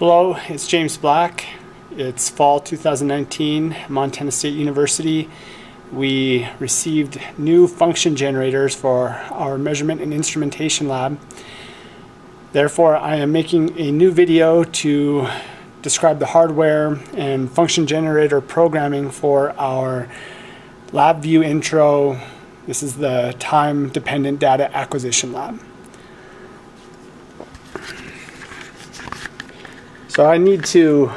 Hello, it's James Black. It's fall 2019, Montana State University. We received new function generators for our measurement and instrumentation lab. Therefore, I am making a new video to describe the hardware and function generator programming for our LabView intro. This is the time-dependent data acquisition lab. So I need to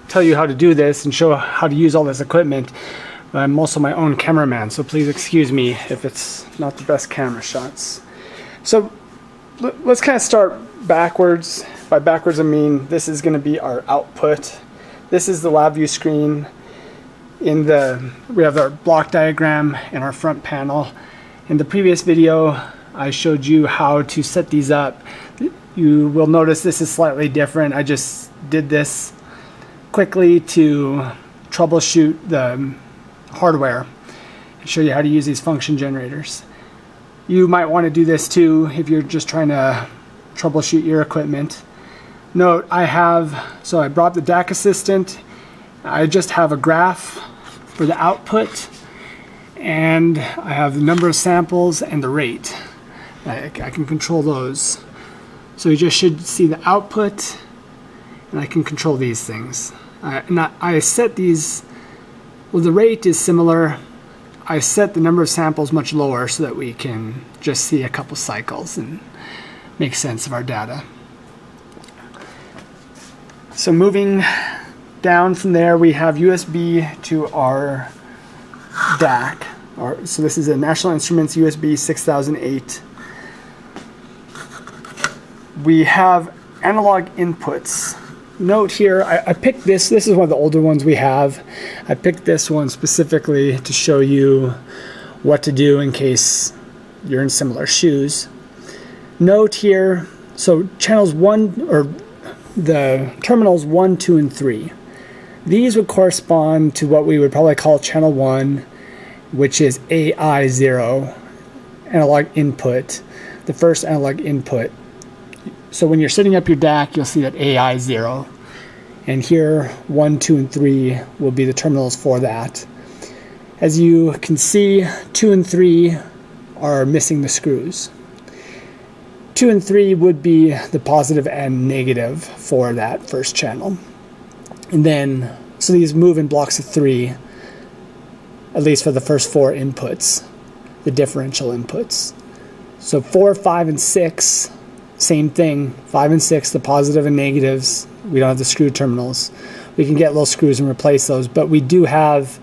tell you how to do this and show how to use all this equipment. I'm also my own cameraman, so please excuse me if it's not the best camera shots. So let's kind of start backwards. By backwards I mean this is going to be our output. This is the LabView screen. We have our block diagram and our front panel. In the previous video I showed you how to set these up. You will notice this is slightly different. I just did this quickly to troubleshoot the hardware and show you how to use these function generators. You might want to do this too if you're just trying to troubleshoot your equipment. Note, I brought the DAC assistant. I just have a graph for the output, and I have the number of samples and the rate. I can control those. So you just should see the output, and I can control these things. I set these, well, the rate is similar. I set the number of samples much lower so that we can just see a couple cycles and make sense of our data. So moving down from there, we have USB to our DAC. So this is a National Instruments USB 6008. We have analog inputs. Note here, I picked this is one of the older ones we have. I picked this one specifically to show you what to do in case you're in similar shoes. Note here, so channels 1, or the terminals 1, 2, and 3. These would correspond to what we would probably call channel 1, which is AI0, analog input, the first analog input. So when you're setting up your DAC, you'll see that AI0. And here, 1, 2, and 3 will be the terminals for that. As you can see, 2 and 3 are missing the screws. 2 and 3 would be the positive and negative for that first channel. And then, so these move in blocks of 3, at least for the first 4 inputs, the differential inputs. So 4, 5, and 6, same thing. 5 and 6, the positive and negatives. We don't have the screw terminals. We can get little screws and replace those, but we do have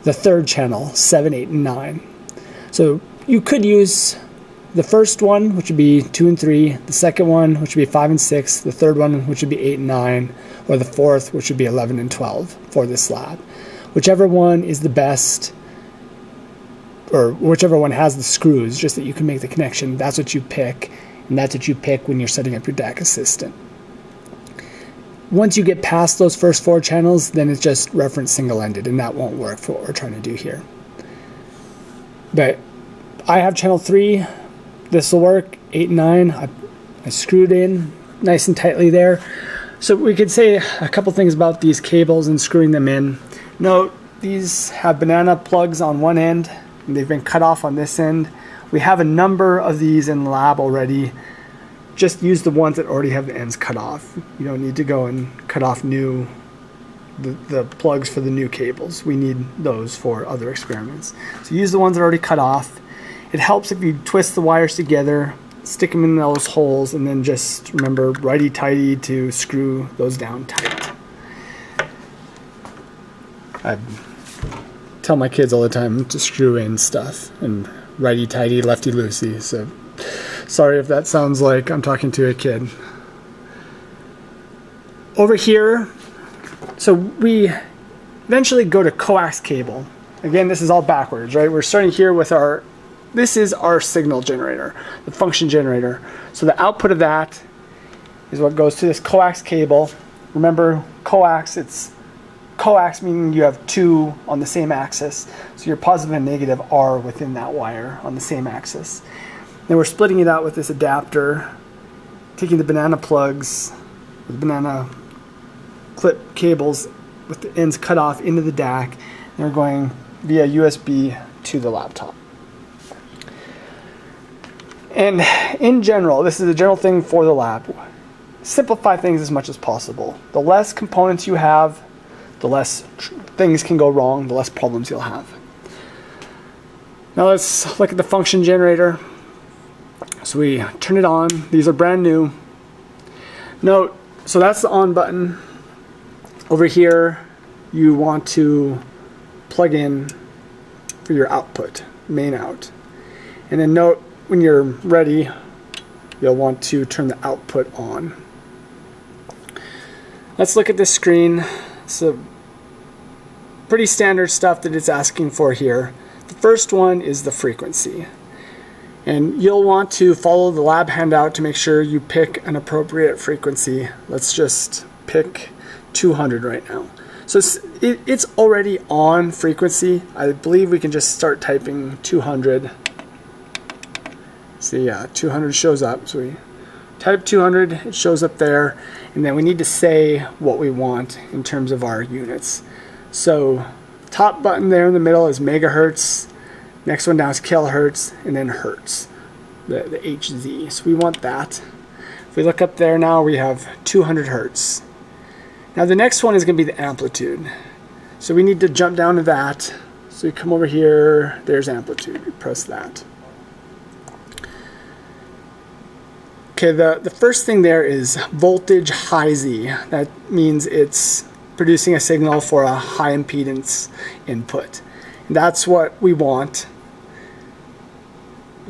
the third channel, 7, 8, and 9. So you could use the first one, which would be 2 and 3, the second one, which would be 5 and 6, the third one, which would be 8 and 9, or the fourth, which would be 11 and 12 for this lab. Whichever one is the best, or whichever one has the screws, just that you can make the connection, that's what you pick. And that's what you pick when you're setting up your DAC assistant. Once you get past those first 4 channels, then it's just reference single-ended, and that won't work for what we're trying to do here. But I have channel 3. This will work. 8 and 9. I screwed in nice and tightly there. So we could say a couple things about these cables and screwing them in. Note, these have banana plugs on one end, and they've been cut off on this end. We have a number of these in the lab already. Just use the ones that already have the ends cut off. You don't need to go and cut off the plugs for the new cables. We need those for other experiments. So use the ones that are already cut off. It helps if you twist the wires together, stick them in those holes, and then just remember righty-tighty to screw those down tight. I tell my kids all the time to screw in stuff, and righty-tighty, lefty-loosey, so sorry if that sounds like I'm talking to a kid. Over here, so we eventually go to Coax Cable. Again, this is all backwards, right? We're starting here with this is our signal generator, the function generator. So the output of that is what goes to this Coax Cable. Remember, coax, it's coax meaning you have 2 on the same axis, so your positive and negative are within that wire on the same axis. Then we're splitting it out with this adapter, taking the banana plugs, the banana clip cables with the ends cut off into the DAC. And they're going via USB to the laptop. And in general, this is a general thing for the lab. Simplify things as much as possible. The less components you have, the less things can go wrong, the less problems you'll have. Now let's look at the function generator. So we turn it on. These are brand new. Note, so that's the on button. Over here, you want to plug in for your output, main out. And then note, when you're ready, you'll want to turn the output on. Let's look at this screen. So pretty standard stuff that it's asking for here. The first one is the frequency. And you'll want to follow the lab handout to make sure you pick an appropriate frequency. Let's just pick 200 right now. So it's already on frequency. I believe we can just start typing 200. See, yeah, 200 shows up. So we type 200, it shows up there. And then we need to say what we want in terms of our units. So top button there in the middle is megahertz. Next one down is kilohertz, and then hertz, the HZ. So we want that. If we look up there now, we have 200 hertz. Now the next one is going to be the amplitude. So we need to jump down to that. So we come over here, there's amplitude. We press that. Okay, the first thing there is voltage high Z. That means it's producing a signal for a high impedance input. And that's what we want.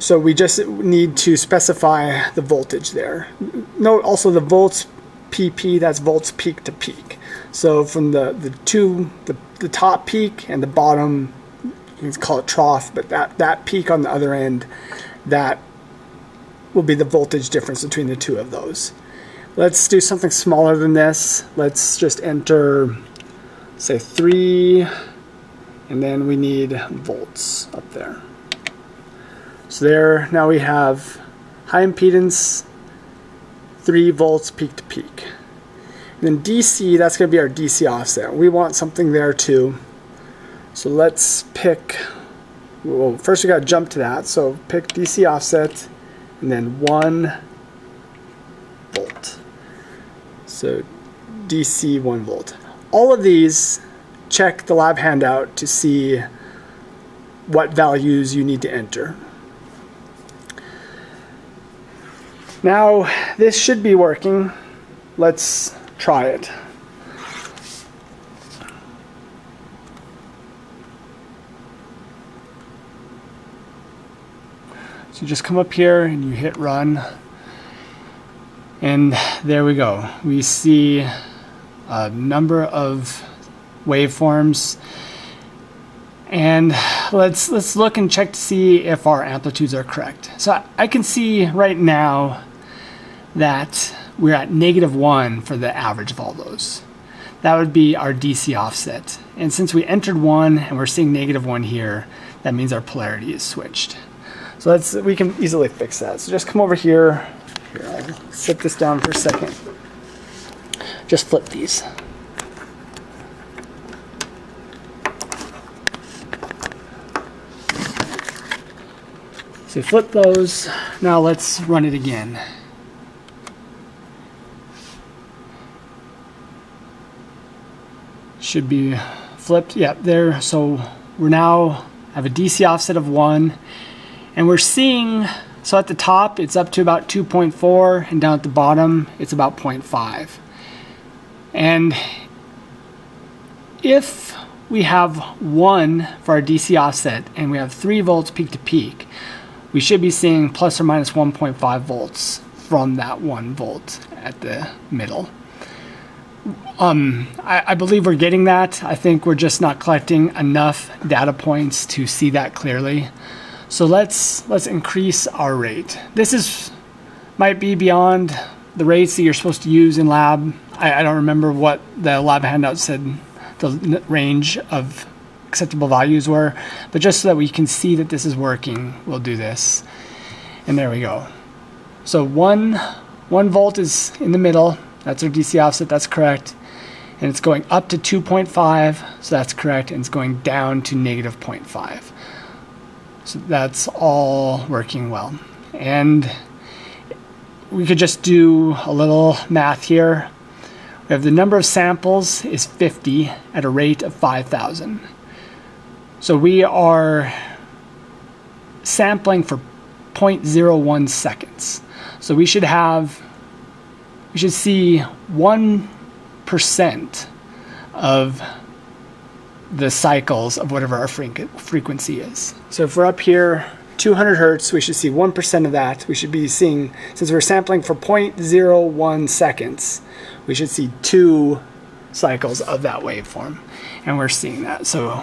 So we just need to specify the voltage there. Note also the volts PP, that's volts peak to peak. So from the top peak and the bottom, you can call it trough, but that peak on the other end, that will be the voltage difference between the two of those. Let's do something smaller than this. Let's just enter, say 3, and then we need volts up there. So there, now we have high impedance, 3 volts peak to peak. And then DC, that's going to be our DC offset. We want something there too. So let's pick, well, first we got to jump to that. So pick DC offset, and then 1 volt. So DC 1 volt. All of these, check the lab handout to see what values you need to enter. Now this should be working. Let's try it. So you just come up here and you hit run, and there we go. We see a number of waveforms, and let's look and check to see if our amplitudes are correct. So I can see right now that we're at -1 for the average of all those. That would be our DC offset. And since we entered 1 and we're seeing -1 here, that means our polarity is switched. So we can easily fix that. So just come over here. Here, I'll sit this down for a second. Just flip these. So flip those. Now let's run it again. Should be flipped. Yep, there. So we're now have a DC offset of 1, and we're seeing, so at the top it's up to about 2.4, and down at the bottom it's about 0.5. And if we have 1 for our DC offset and we have 3 volts peak to peak, we should be seeing plus or minus 1.5 volts from that 1 volt at the middle. I believe we're getting that. I think we're just not collecting enough data points to see that clearly. So let's increase our rate. This might be beyond the rates that you're supposed to use in lab. I don't remember what the lab handout said the range of acceptable values were, but just so that we can see that this is working, we'll do this. And there we go. So one volt is in the middle. That's our DC offset, that's correct. and it's going up to 2.5, so that's correct, and it's going down to negative 0.5. So that's all working well. And we could just do a little math here. We have the number of samples is 50 at a rate of 5,000. So we are sampling for 0.01 seconds. So we should see 1% of the cycles of whatever our frequency is. So if we're up here 200 hertz, we should see 1% of that. We should be seeing, since we're sampling for 0.01 seconds, we should see 2 cycles of that waveform. And we're seeing that. So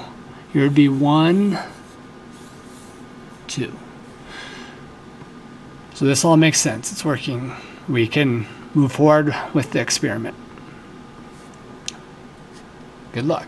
here would be 1, 2. So this all makes sense. It's working. We can move forward with the experiment. Good luck.